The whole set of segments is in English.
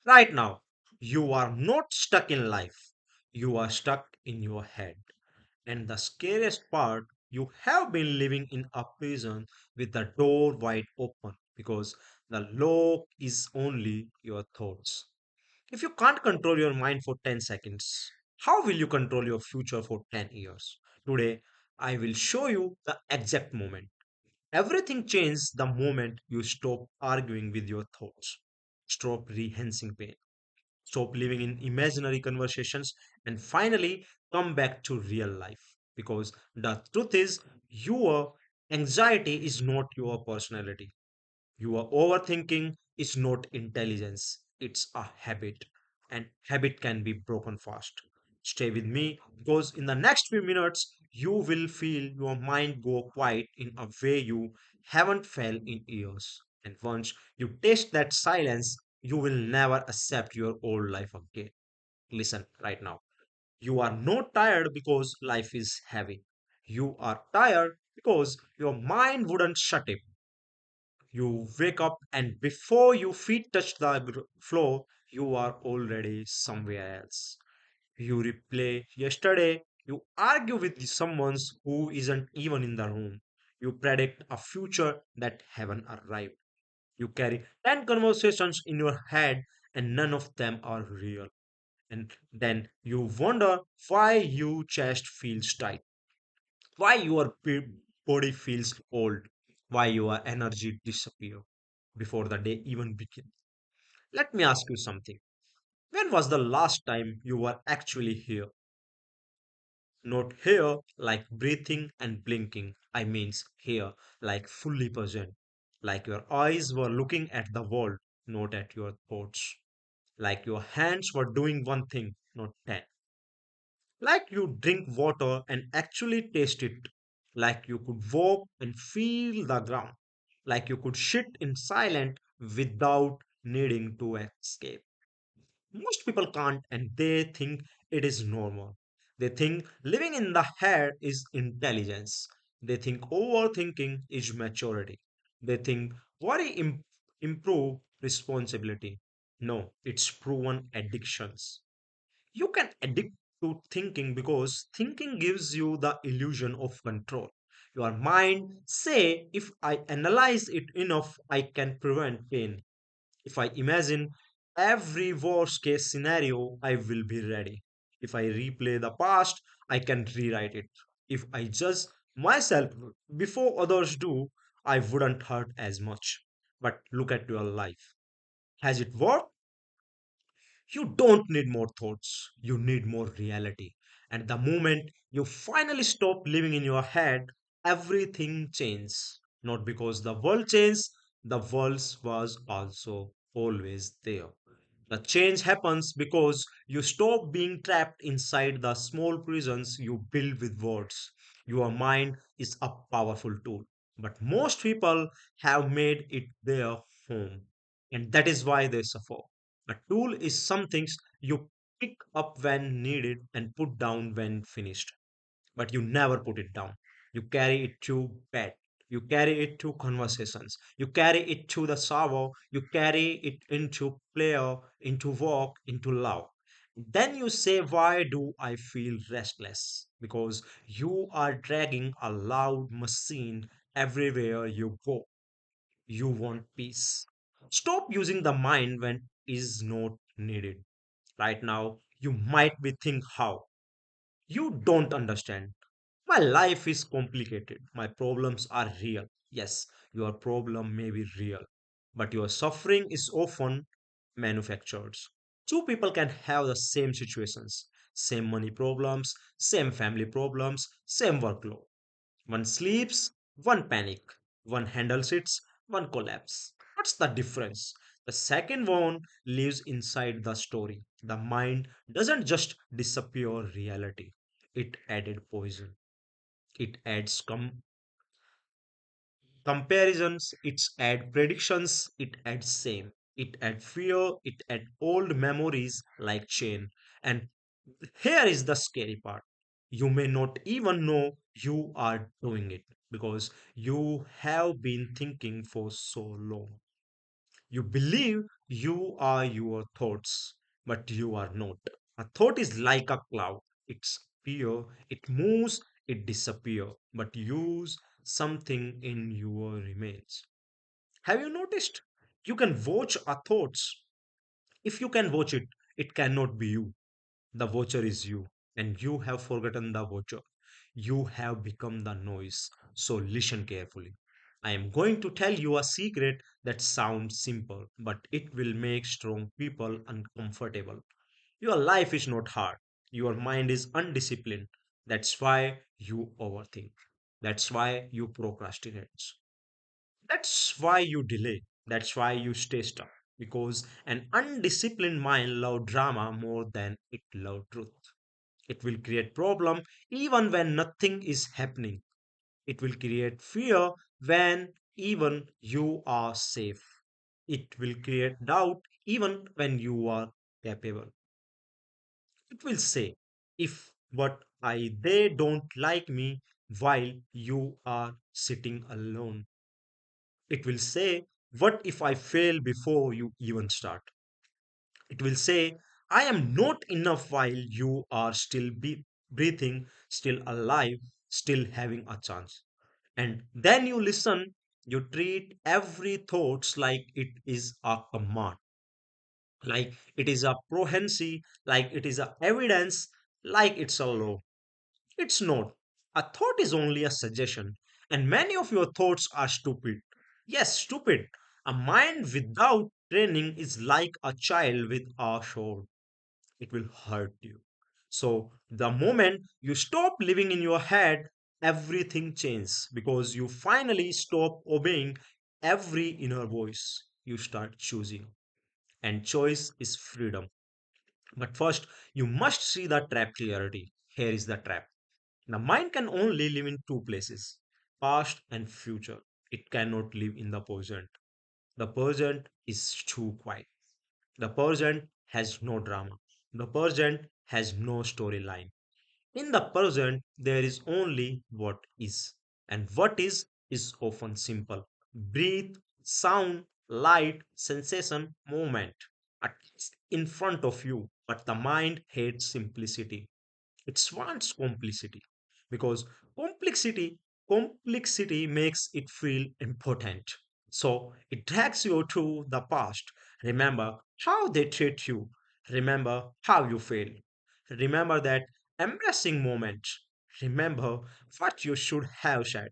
Right now, you are not stuck in life, you are stuck in your head. And the scariest part, you have been living in a prison with the door wide open because the lock is only your thoughts. If you can't control your mind for 10 seconds, how will you control your future for 10 years? Today, I will show you the exact moment. Everything changes the moment you stop arguing with your thoughts, stop rehearsing pain, stop living in imaginary conversations, and finally come back to real life. Because the truth is, your anxiety is not your personality. Your overthinking is not intelligence, it's a habit, and habit can be broken fast. Stay with me because in the next few minutes, you will feel your mind go quiet in a way you haven't felt in years. And once you taste that silence, you will never accept your old life again. Listen right now. You are not tired because life is heavy. You are tired because your mind wouldn't shut up. You wake up, and before your feet touch the floor, you are already somewhere else. You replay yesterday, you argue with someone who isn't even in the room. You predict a future that haven't arrived. You carry 10 conversations in your head, and none of them are real. And then you wonder why your chest feels tight, why your body feels old, why your energy disappears before the day even begins. Let me ask you something. When was the last time you were actually here? Not here like breathing and blinking. I means here like fully present. Like your eyes were looking at the world, not at your thoughts. Like your hands were doing one thing, not 10. Like you drink water and actually taste it. Like you could walk and feel the ground. Like you could sit in silence without needing to escape. Most people can't, and they think it is normal. They think living in the head is intelligence. They think overthinking is maturity. They think worry improve responsibility. No, it's proven addictions. You can addict to thinking because thinking gives you the illusion of control. Your mind say if I analyze it enough I can prevent pain. If I imagine every worst case scenario, I will be ready. If I replay the past, I can rewrite it. If I judge myself before others do, I wouldn't hurt as much. But look at your life. Has it worked? You don't need more thoughts, you need more reality. And the moment you finally stop living in your head, everything changes. Not because the world changed, the world was also always there. The change happens because you stop being trapped inside the small prisons you build with words. Your mind is a powerful tool, but most people have made it their home, and that is why they suffer. A tool is something you pick up when needed and put down when finished, but you never put it down. You carry it to bed. You carry it to conversations. You carry it to the shower. You carry it into prayer, into work, into love. Then you say, why do I feel restless? Because you are dragging a loud machine everywhere you go. You want peace. Stop using the mind when is not needed. Right now, you might be think how. You don't understand. My life is complicated. My problems are real. Yes, your problem may be real, but your suffering is often manufactured. Two people can have the same situations, same money problems, same family problems, same workload. One sleeps, one panic, one handles it, one collapse. What's the difference? The second one lives inside the story. The mind doesn't just disappear reality. It added poison. It adds comparisons, it adds predictions, it adds shame. It adds fear, it adds old memories like chain. And here is the scary part. You may not even know you are doing it because you have been thinking for so long. You believe you are your thoughts, but you are not. A thought is like a cloud. It's appear, it moves, it disappear, but use something in your remains. Have you noticed? You can watch a thoughts. If you can watch it, it cannot be you. The watcher is you, and you have forgotten the watcher. You have become the noise. So listen carefully. I am going to tell you a secret that sounds simple, but it will make strong people uncomfortable. Your life is not hard. Your mind is undisciplined. That's why you overthink. That's why you procrastinate. That's why you delay. That's why you stay stuck. Because an undisciplined mind love drama more than it love truth. It will create problem even when nothing is happening. It will create fear when even you are safe. It will create doubt even when you are capable. It will say, if what I they don't like me while you are sitting alone. It will say, what if I fail before you even start? It will say, I am not enough while you are still breathing, still alive, still having a chance. And then you listen, you treat every thoughts like it is a command, like it is a prophecy, like it is a evidence, like it's a law. It's not. A thought is only a suggestion, and many of your thoughts are stupid. Yes, stupid. A mind without training is like a child with a sword. It will hurt you. So, the moment you stop living in your head, everything changes because you finally stop obeying every inner voice. You start choosing, and choice is freedom. But first, you must see the trap clarity. Here is the trap. The mind can only live in two places, past and future. It cannot live in the present. The present is too quiet. The present has no drama. The present has no storyline. In the present, there is only what is. And what is often simple. Breathe, sound, light, sensation, movement. It's in front of you. But the mind hates simplicity. It wants complexity because complexity complexity makes it feel important. So it drags you to the past. Remember how they treat you. Remember how you failed. Remember that embarrassing moment. Remember what you should have said.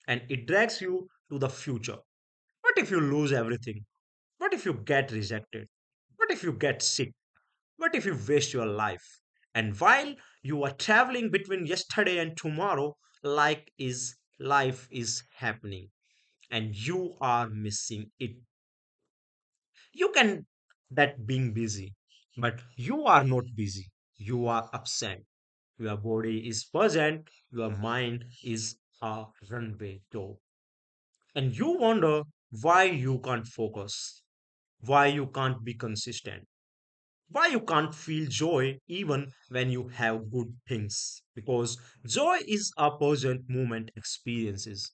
And it drags you to the future. What if you lose everything? What if you get rejected? What if you get sick? What if you waste your life? And while you are traveling between yesterday and tomorrow, like is life is happening and you are missing it. You can that being busy, but you are not busy. You are absent. Your body is present, your mind is a runway door. And you wonder why you can't focus, why you can't be consistent, why you can't feel joy even when you have good things, because joy is a present moment experiences,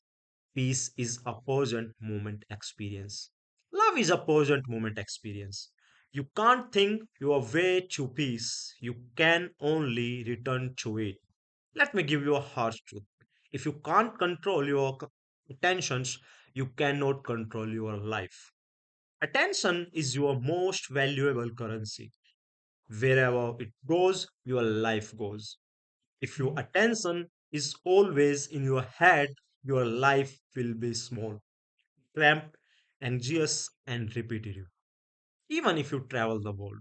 peace is a present moment experience, love is a present moment experience. You can't think your way to peace, you can only return to it. Let me give you a harsh truth. If you can't control your attentions, you cannot control your life. Attention is your most valuable currency. Wherever it goes, your life goes. If your attention is always in your head, your life will be small, cramped, anxious, and repetitive. Even if you travel the world,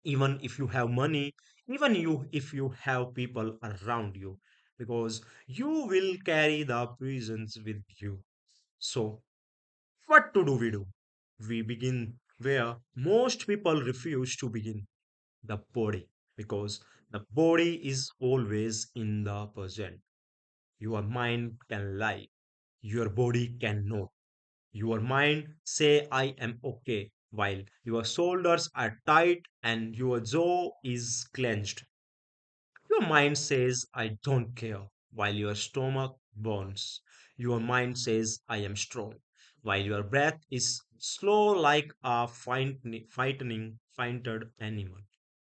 even if you have money, even you if you have people around you, because you will carry the prisons with you. So, what to do we do? We begin where most people refuse to begin, the body, because the body is always in the present. Your mind can lie, your body cannot. Your mind say I am okay while your shoulders are tight and your jaw is clenched. Your mind says I don't care while your stomach burns. Your mind says I am strong while your breath is slow like a frightening fainted animal.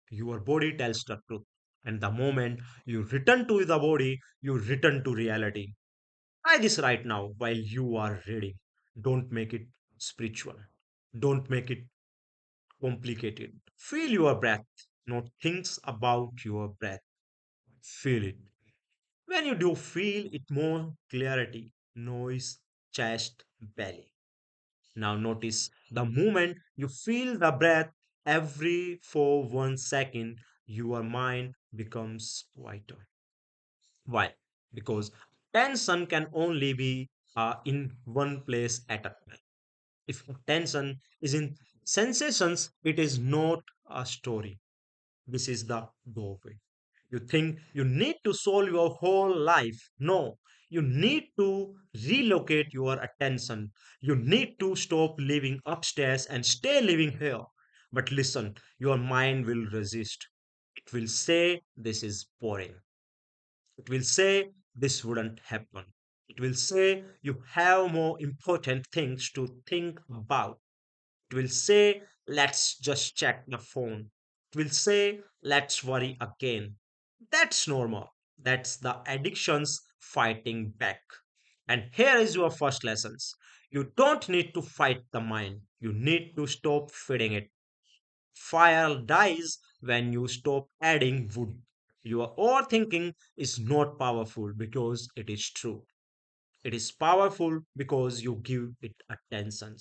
Your body tells the truth. And the moment you return to the body, you return to reality. Try this right now while you are ready. Don't make it spiritual. Don't make it complicated. Feel your breath, not things about your breath. Feel it. When you do feel it, more clarity, noise, chest, belly. Now notice the moment you feel the breath every for 1 second, your mind becomes quieter. Why? Because tension can only be in one place at a time. If tension is in sensations, it is not a story. This is the doorway. You think you need to solve your whole life. No, you need to relocate your attention. You need to stop living upstairs and stay living here. But listen, your mind will resist. It will say this is boring. It will say this wouldn't happen. It will say you have more important things to think about. It will say, let's just check the phone. It will say, let's worry again. That's normal. That's the addictions fighting back. And here is your first lessons. You don't need to fight the mind. You need to stop feeding it. Fire dies when you stop adding wood. Your overthinking is not powerful because it is true. It is powerful because you give it attention.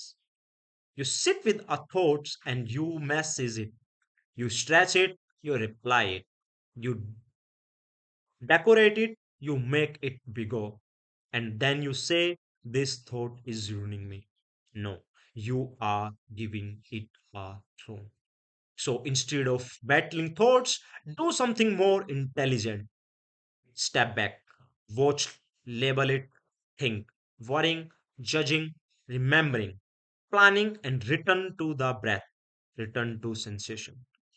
You sit with a thoughts and you message it. You stretch it, you reply it. You decorate it, you make it bigger. And then you say, this thought is ruining me. No, you are giving it a throne. So instead of battling thoughts, do something more intelligent. Step back, watch, label it, think, worrying, judging, remembering, planning, and return to the breath, return to sensation,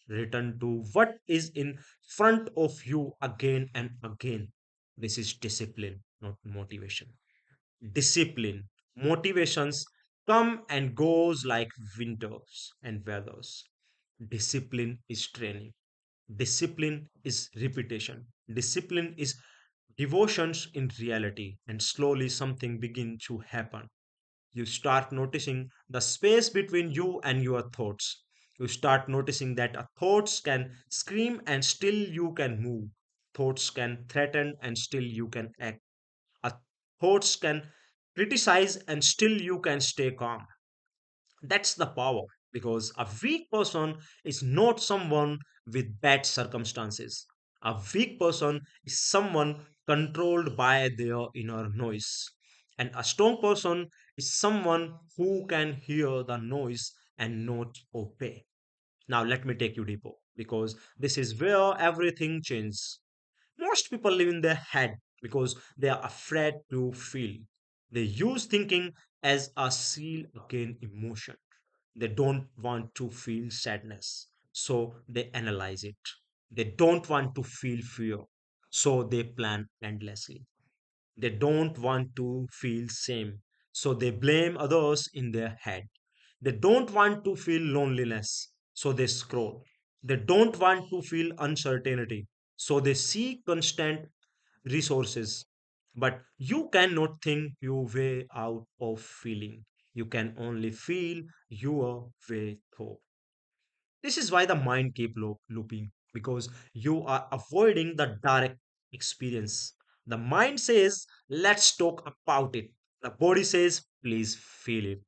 return to what is in front of you again and again. This is discipline, not motivation. Discipline, motivations come and goes like winters and weathers. Discipline is training. Discipline is repetition. Discipline is devotions in reality, and slowly something begins to happen. You start noticing the space between you and your thoughts. You start noticing that a thoughts can scream and still you can move. Thoughts can threaten and still you can act. A thoughts can criticize and still you can stay calm. That's the power, because a weak person is not someone with bad circumstances. A weak person is someone controlled by their inner noise. And a strong person is someone who can hear the noise and not obey. Now, let me take you deeper, because this is where everything changes. Most people live in their head because they are afraid to feel. They use thinking as a seal against emotion. They don't want to feel sadness, so they analyze it. They don't want to feel fear, so they plan endlessly. They don't want to feel shame, so they blame others in their head. They don't want to feel loneliness, so they scroll. They don't want to feel uncertainty, so they seek constant resources. But you cannot think your way out of feeling. You can only feel your way through. This is why the mind keep looping, because you are avoiding the direct experience. The mind says, let's talk about it. The body says, please feel it.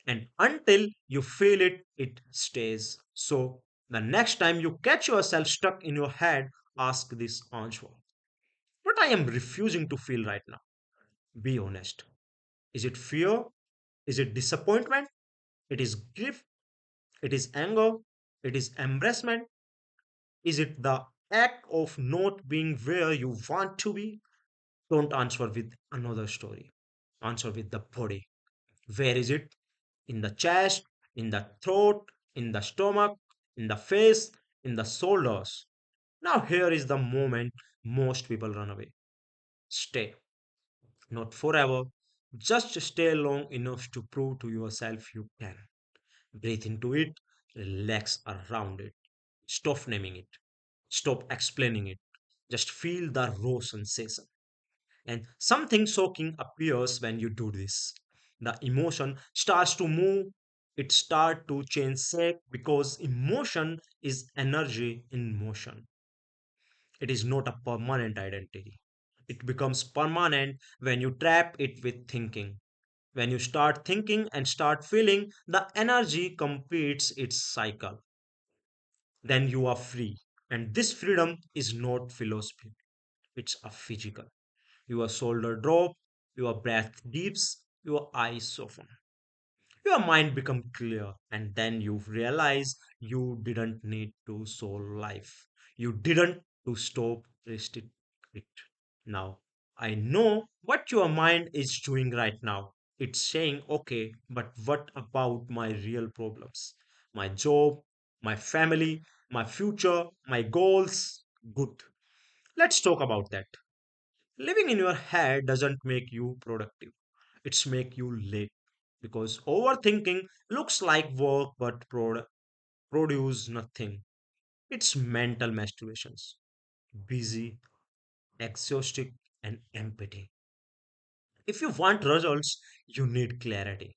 And until you feel it, it stays. So the next time you catch yourself stuck in your head, ask this answer. What I am refusing to feel right now? Be honest. Is it fear? Is it disappointment? It is grief? It is anger? It is embarrassment? Is it the act of not being where you want to be? Don't answer with another story. Answer with the body. Where is it? In the chest, in the throat, in the stomach, in the face, in the shoulders. Now, here is the moment most people run away. Stay. Not forever, Just stay long enough to prove to yourself you can. Breathe into it, relax around it. Stop naming it. Stop explaining it. Just feel the raw sensation. And something shocking appears when you do this. The emotion starts to move, it starts to change shape because emotion is energy in motion. It is not a permanent identity. It becomes permanent when you trap it with thinking. When you start thinking and start feeling, the energy completes its cycle. Then you are free. And this freedom is not philosophy, it's a physical. Your shoulder drop, your breath deeps, your eyes soften. Your mind become clear, and then you realize you didn't need to solve life. You didn't to stop resisting it. Now, I know what your mind is doing right now. It's saying, okay, but what about my real problems? My job, my family, my future, my goals? Good. Let's talk about that. Living in your head doesn't make you productive. It's make you late because overthinking looks like work but produce nothing. It's mental masturbations, busy, exhausting, and empty. If you want results, you need clarity.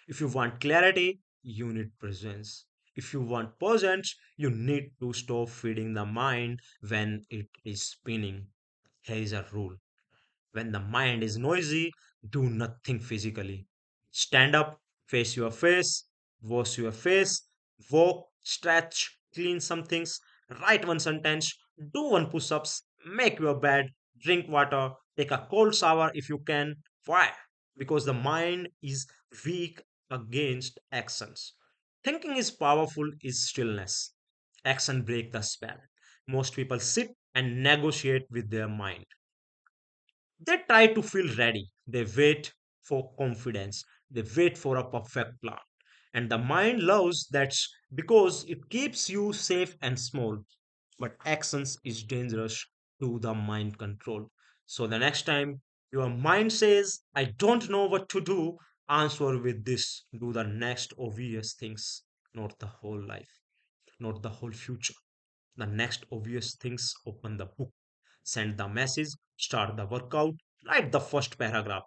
If you want clarity, you need presence. If you want presence, you need to stop feeding the mind when it is spinning. Here is a rule. When the mind is noisy, do nothing physically. Stand up, face your face, wash your face, walk, stretch, clean some things, write one sentence, do one push ups, make your bed, drink water, take a cold shower if you can. Why? Because the mind is weak against actions. Thinking is powerful is stillness. Action break the spell. Most people sit and negotiate with their mind. They try to feel ready. They wait for confidence. They wait for a perfect plan. And the mind loves that because it keeps you safe and small. But actions is dangerous to the mind control. So the next time your mind says, I don't know what to do, answer with this. Do the next obvious things, not the whole life, not the whole future. The next obvious things: open the book, send the message, start the workout, write the first paragraph,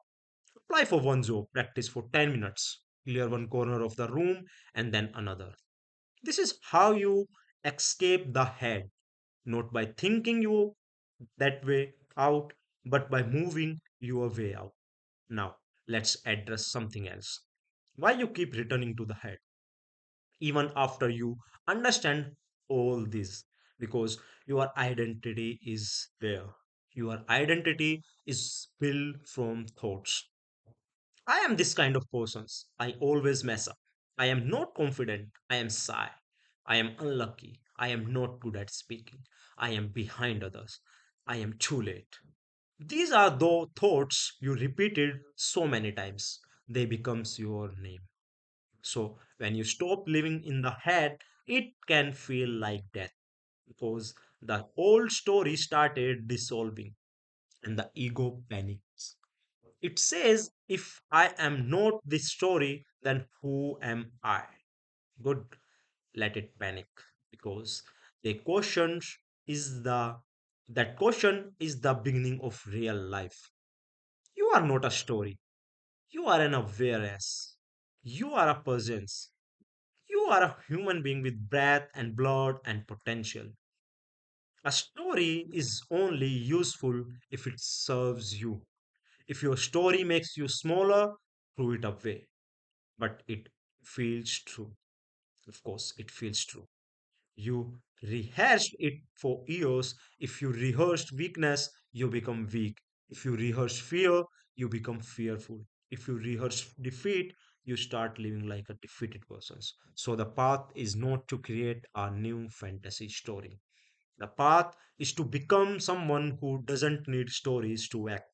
apply for one job, practice for 10 minutes, clear one corner of the room and then another. This is how you escape the head, not by thinking you that way out, but by moving your way out. Now, let's address something else. Why you keep returning to the head? Even after you understand all this, because your identity is there. Your identity is built from thoughts. I am this kind of person. I always mess up. I am not confident. I am shy. I am unlucky. I am not good at speaking. I am behind others. I am too late. These are the thoughts you repeated so many times. They becomes your name. So when you stop living in the head, it can feel like death because the old story started dissolving and the ego panics. It says, if I am not this story, then who am I? Good, let it panic because the question is the that question is the beginning of real life. You are not a story. You are an awareness. You are a presence. You are a human being with breath and blood and potential. A story is only useful if it serves you. If your story makes you smaller, throw it away. But it feels true. Of course, it feels true. You rehearsed it for years. If you rehearsed weakness, you become weak. If you rehearse fear, you become fearful. If you rehearse defeat, you start living like a defeated person. So the path is not to create a new fantasy story. The path is to become someone who doesn't need stories to act.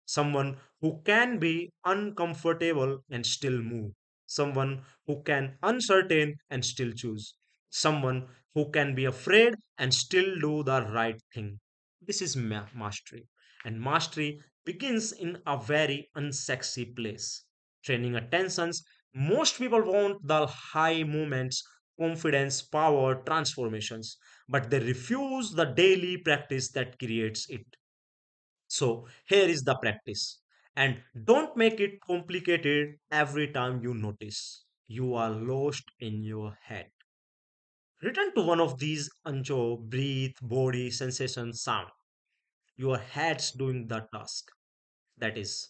Someone who can be uncomfortable and still move. Someone who can uncertain and still choose. Someone who can be afraid and still do the right thing. This is mastery. And mastery begins in a very unsexy place. Training attentions, most people want the high moments, confidence, power, transformations, but they refuse the daily practice that creates it. So here is the practice. And don't make it complicated every time you notice you are lost in your head. Return to one of these ancho, breathe, body, sensation, sound. Your head's doing the task. That is,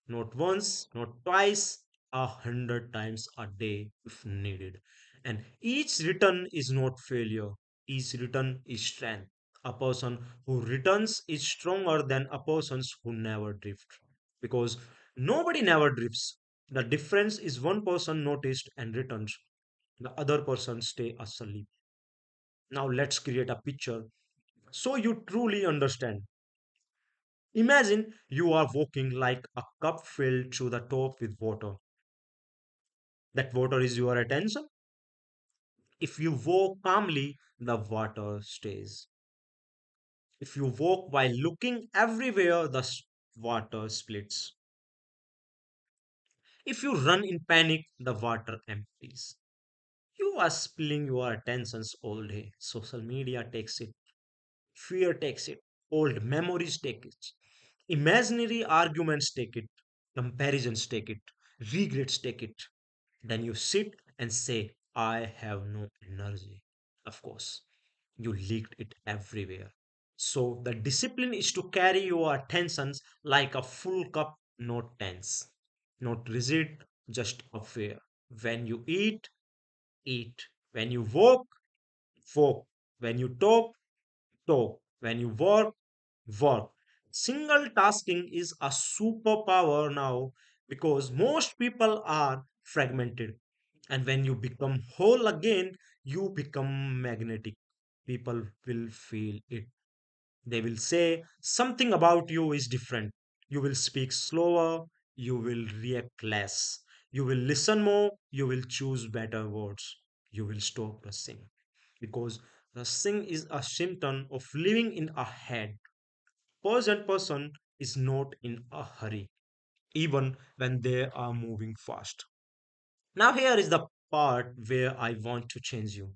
not once, not twice, 100 times a day if needed. And each return is not failure, each return is strength. A person who returns is stronger than a person who never drifts. Because nobody never drifts. The difference is one person noticed and returns, the other person stay asleep. Now let's create a picture so you truly understand. Imagine you are walking like a cup filled to the top with water. That water is your attention. If you walk calmly, the water stays. If you walk while looking everywhere, the water splits. If you run in panic, the water empties. You are spilling your attentions all day. Social media takes it, fear takes it, old memories take it, imaginary arguments take it, comparisons take it, regrets take it. Then you sit and say, I have no energy. Of course, you leaked it everywhere. So the discipline is to carry your attentions like a full cup, not tense, not rigid, just aware. When you eat, eat. When you walk, walk. When you talk, talk. When you work, work. Single tasking is a superpower now because most people are fragmented. And when you become whole again, you become magnetic. People will feel it. They will say something about you is different. You will speak slower, you will react less, you will listen more, you will choose better words, you will stop rushing. Because rushing is a symptom of living in a head. Person is not in a hurry, even when they are moving fast. Now, here is the part where I want to change you.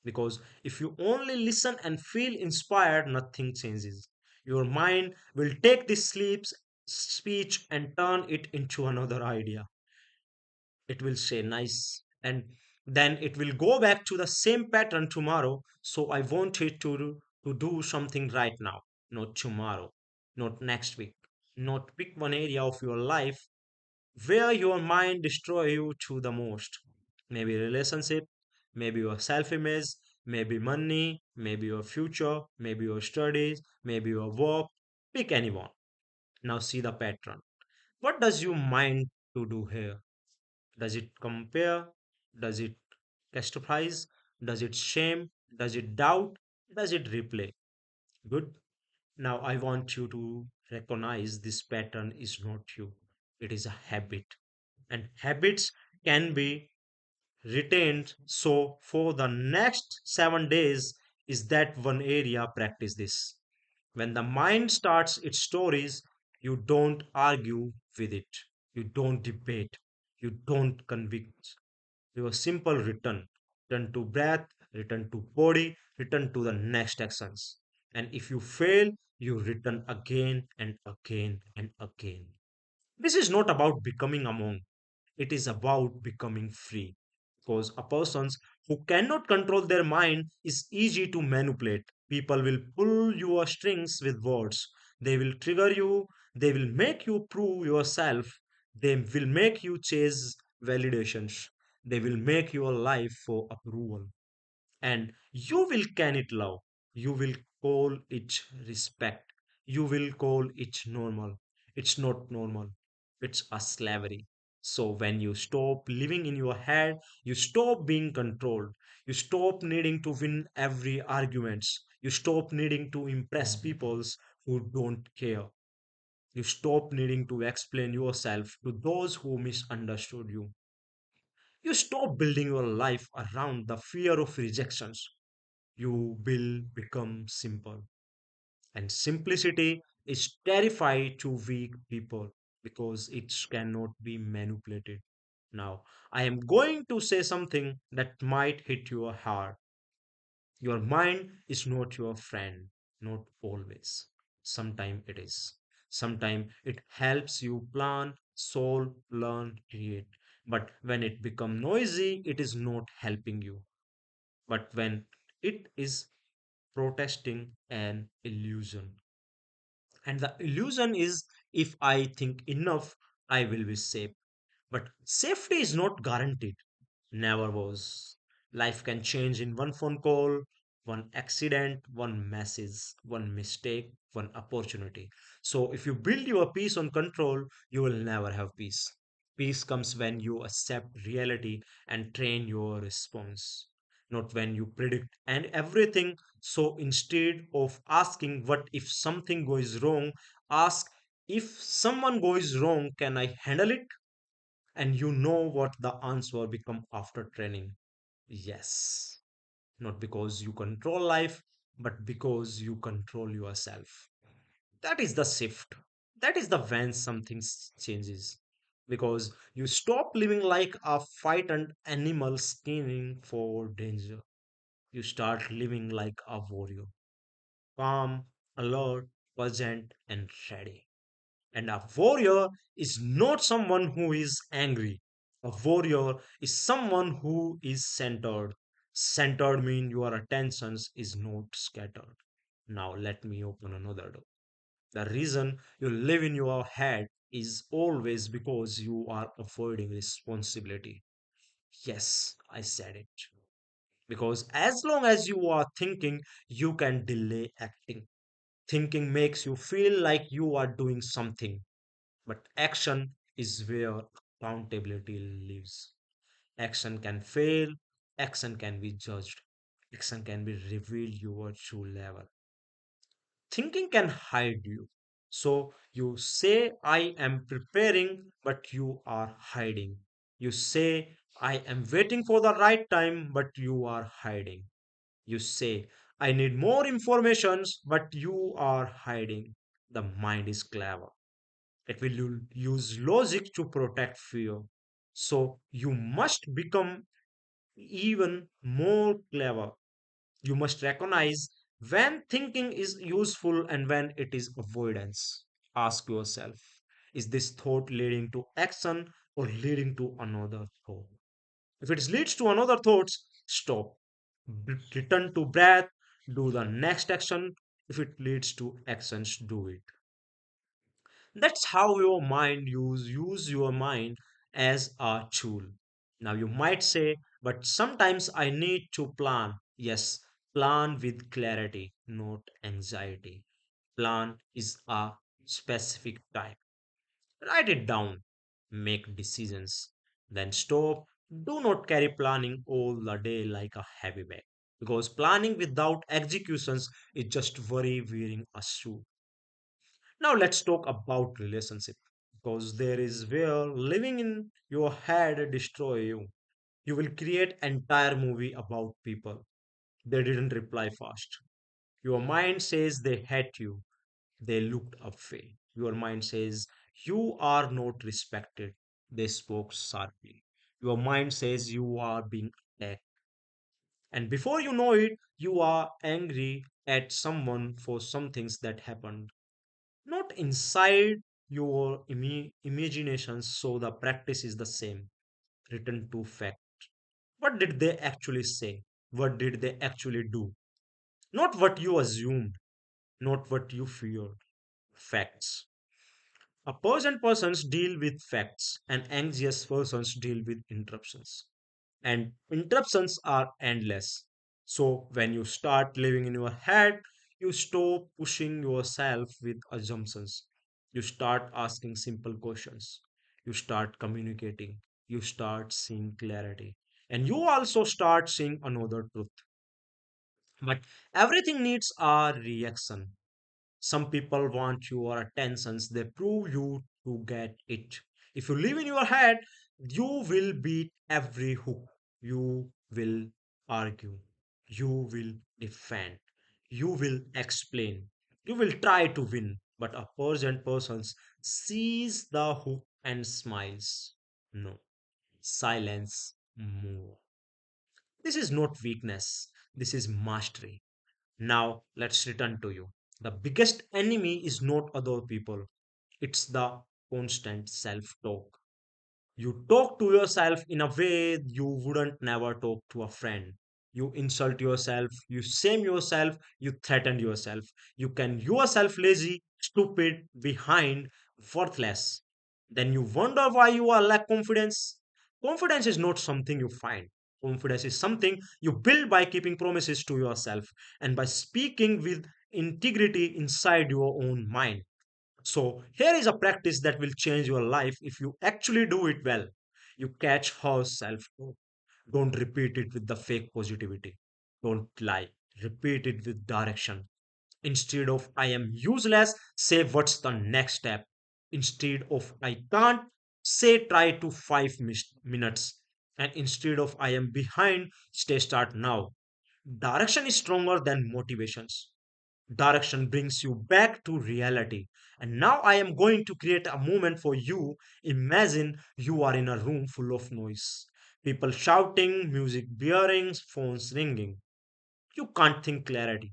Because if you only listen and feel inspired, nothing changes. Your mind will take this sleep speech and turn it into another idea. It will say nice, and then it will go back to the same pattern tomorrow. So I want it to do something right now, not tomorrow, not next week, not pick one area of your life where your mind destroy you to the most. Maybe relationship, maybe your self-image, maybe money, maybe your future, maybe your studies, maybe your work. Pick anyone. Now see the pattern. What does your mind to do here? Does it compare? Does it catastrophize? Does it shame? Does it doubt? Does it replay? Good. Now I want you to recognize this pattern is not you. It is a habit. And habits can be retained. So for the next 7 days, is that one area practice this. When the mind starts its stories, you don't argue with it, you don't debate, you don't convict. Your simple return. Return to breath, return to body, return to the next actions. And if you fail, you return again and again and again. This is not about becoming a monk. It is about becoming free. Because a person who cannot control their mind is easy to manipulate. People will pull your strings with words. They will trigger you. They will make you prove yourself. They will make you chase validations. They will make your life for approval, and you will can it love, you will call it respect, you will call it normal. It's not normal, it's a slavery. So when you stop living in your head, you stop being controlled, you stop needing to win every arguments, you stop needing to impress peoples who don't care, you stop needing to explain yourself to those who misunderstood you. You stop building your life around the fear of rejections. You will become simple. And simplicity is terrified to weak people because it cannot be manipulated. Now, I am going to say something that might hit your heart. Your mind is not your friend, not always. Sometimes it is. Sometimes it helps you plan, solve, learn, create. But when it becomes noisy, it is not helping you. But when it is protesting an illusion. And the illusion is if I think enough, I will be safe. But safety is not guaranteed. Never was. Life can change in one phone call, one accident, one message, one mistake, one opportunity. So if you build your peace on control, you will never have peace. Peace comes when you accept reality and train your response, not when you predict and everything. So instead of asking what if something goes wrong, ask if someone goes wrong, can I handle it? And you know what the answer become after training. Yes. Not because you control life, but because you control yourself. That is the shift. That is the when something changes. Because you stop living like a frightened animal scanning for danger. You start living like a warrior, calm, alert, present, and ready. And a warrior is not someone who is angry. A warrior is someone who is centered. Centered means your attention is not scattered. Now let me open another door. The reason you live in your head is always because you are avoiding responsibility. Yes, I said it. Because as long as you are thinking, you can delay acting. Thinking makes you feel like you are doing something, but action is where accountability lives. Action can fail, action can be judged, action can be revealed your true level. Thinking can hide you. So you say, I am preparing, but you are hiding. You say, I am waiting for the right time, but you are hiding. You say, I need more informations, but you are hiding. The mind is clever. It will use logic to protect fear. So you must become even more clever. You must recognize when thinking is useful and when it is avoidance. Ask yourself, is this thought leading to action or leading to another thought? If it leads to another thoughts, stop. Return to breath, do the next action. If it leads to actions, do it. That's how your mind use your mind as a tool. Now you might say, but sometimes I need to plan. Yes, plan with clarity, not anxiety. Plan is a specific time. Write it down, make decisions, then stop. Do not carry planning all the day like a heavy bag. Because planning without executions is just worry wearing a shoe. Now let's talk about relationship because there is where living in your head destroy you. You will create entire movie about people. They didn't reply fast. Your mind says they hate you. They looked away. Your mind says you are not respected. They spoke sharply. Your mind says you are being attacked. And before you know it, you are angry at someone for some things that happened not inside your imagination. So the practice is the same. Written to fact. What did they actually say? What did they actually do? Not what you assumed, not what you feared. Facts. A present persons deal with facts and anxious persons deal with interruptions. And interruptions are endless. So when you start living in your head, you stop pushing yourself with assumptions. You start asking simple questions. You start communicating. You start seeing clarity. And you also start seeing another truth. But everything needs a reaction. Some people want your attentions, they prove you to get it. If you live in your head, you will beat every hook. You will argue. You will defend. You will explain. You will try to win. but a present person sees the hook and smiles. No, silence more. This is not weakness, this is mastery. Now, let's return to you. The biggest enemy is not other people, it's the constant self talk. You talk to yourself in a way you wouldn't never talk to a friend. You insult yourself, you shame yourself, you threaten yourself. You can yourself lazy, stupid, behind, worthless. Then you wonder why you are lack confidence. Confidence is not something you find. Confidence is something you build by keeping promises to yourself and by speaking with integrity inside your own mind. So, here is a practice that will change your life if you actually do it well. You catch her self talk. Don't repeat it with the fake positivity. Don't lie. Repeat it with direction. Instead of I am useless, say what's the next step. Instead of I can't, say try to 5 minutes. And instead of I am behind, stay start now. Direction is stronger than motivations. Direction brings you back to reality. And now I am going to create a moment for you. Imagine you are in a room full of noise. People shouting, music blaring, phones ringing. You can't think clarity.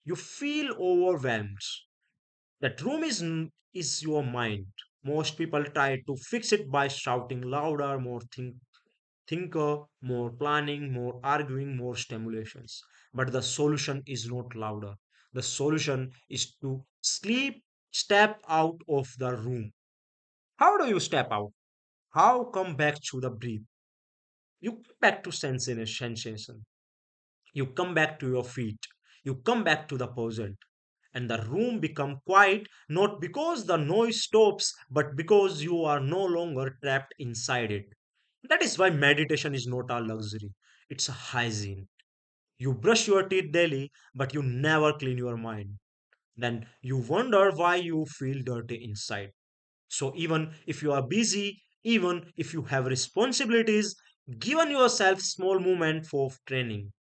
You feel overwhelmed. That room is your mind. Most people try to fix it by shouting louder, more thinker, more planning, more arguing, more stimulations. But the solution is not louder. The solution is to step out of the room. How do you step out? How come back to the breathe? You come back to sensation. You come back to your feet. You come back to the present. And the room become quiet not because the noise stops, but because you are no longer trapped inside it. That is why meditation is not a luxury, it's a hygiene. You brush your teeth daily, but you never clean your mind. Then you wonder why you feel dirty inside. So, even if you are busy, even if you have responsibilities, given yourself small moment for training.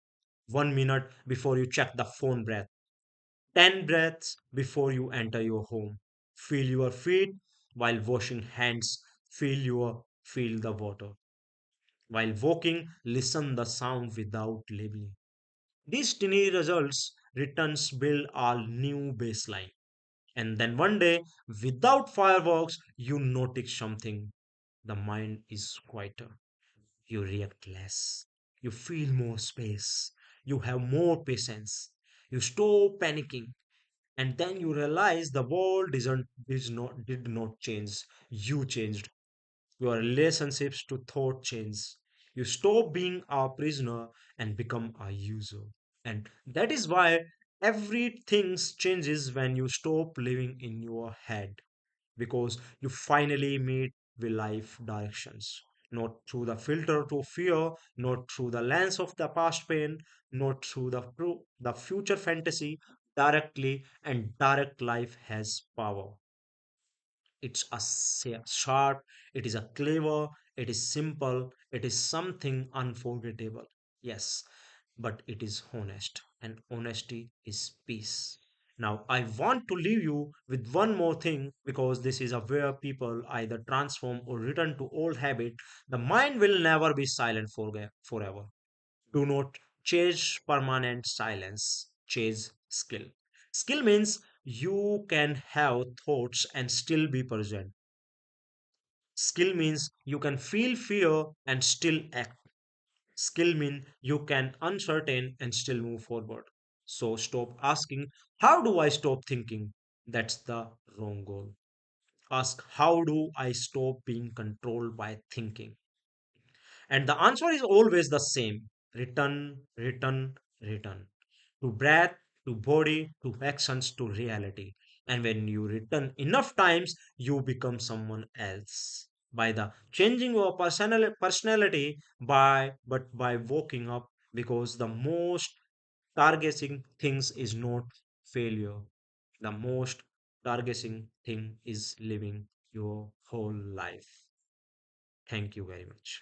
1 minute before you check the phone breath, 10 breaths before you enter your home. Feel your feet while washing hands. Feel the water. While walking, listen the sound without labeling. These tiny results returns build our new baseline. And then one day, without fireworks, you notice something. The mind is quieter. You react less. You feel more space. You have more patience. You stop panicking. And then you realize the world did not change. You changed. Your relationships to thought change. You stop being a prisoner and become a user. And that is why everything changes when you stop living in your head, because you finally meet the life directions. Not through the filter to fear, not through the lens of the past pain, not through the future fantasy, directly, and direct life has power. It's sharp, it is a clever, it is simple, it is something unforgettable. Yes, but it is honest, and honesty is peace. Now, I want to leave you with one more thing, because this is a where people either transform or return to old habit. The mind will never be silent forever. Do not chase permanent silence, chase skill. Skill means you can have thoughts and still be present. Skill means you can feel fear and still act. Skill means you can uncertain and still move forward. So stop asking, how do I stop thinking? That's the wrong goal. Ask, how do I stop being controlled by thinking? And the answer is always the same: return, return, return. To breath, to body, to actions, to reality. And when you return enough times, you become someone else. By the changing your personality, by waking up, because the most targeting things is not failure. The most targeting thing is living your whole life. Thank you very much.